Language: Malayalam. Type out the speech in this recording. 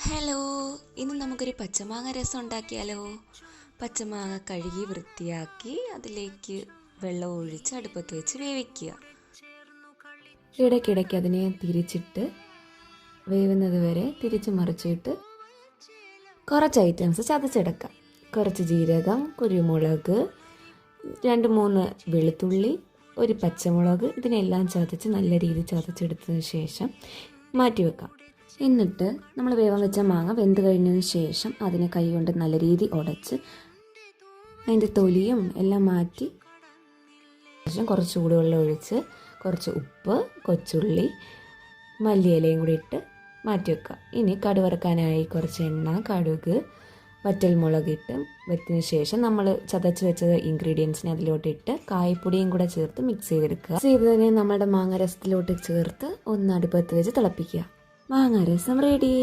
ഹലോ, ഇന്ന് നമുക്കൊരു പച്ചമാങ്ങ രസം ഉണ്ടാക്കിയാലോ? പച്ചമാങ്ങ കഴുകി വൃത്തിയാക്കി അതിലേക്ക് വെള്ളം ഒഴിച്ച് അടുപ്പത്ത് വെച്ച് വേവിക്കുക. ഇടയ്ക്കിടയ്ക്ക് അതിനെ തിരിച്ചിട്ട് വേവുന്നത് വരെ തിരിച്ച് മറിച്ചിട്ട് കുറച്ച് ഐറ്റംസ് ചതച്ചെടുക്കാം. കുറച്ച് ജീരകം, കുരുമുളക്, 2-3 വെളുത്തുള്ളി, ഒരു പച്ചമുളക്, ഇതിനെല്ലാം ചതച്ച് നല്ല രീതിയിൽ ചതച്ചെടുത്തതിന് ശേഷം മാറ്റി വെക്കാം. എന്നിട്ട് നമ്മൾ വേവാൻ വെച്ച മാങ്ങ വെന്ത് കഴിഞ്ഞതിന് ശേഷം അതിനെ കൈ കൊണ്ട് നല്ല രീതി ഉടച്ച് അതിൻ്റെ തൊലിയും എല്ലാം മാറ്റി ശേഷം കുറച്ച് ചൂടുവെള്ളം ഒഴിച്ച് കുറച്ച് ഉപ്പ്, കൊച്ചുള്ളി, മല്ലിയിലയും കൂടി ഇട്ട് മാറ്റി വെക്കുക. ഇനി കടുവറുക്കാനായി കുറച്ച് എണ്ണ, കടുക്, വറ്റൽമുളക് ഇട്ട് വെച്ചതിന് ശേഷം നമ്മൾ ചതച്ച് വെച്ച ഇൻഗ്രീഡിയൻസിനെ അതിലോട്ടിട്ട് കായപ്പൊടിയും കൂടെ ചേർത്ത് മിക്സ് ചെയ്തെടുക്കുക. ചെയ്തതിനെ നമ്മുടെ മാങ്ങ രസത്തിലോട്ട് ചേർത്ത് ഒന്ന് അടുപ്പത്ത് വെച്ച് തിളപ്പിക്കുക. മാങ്ങ രസം റെഡി.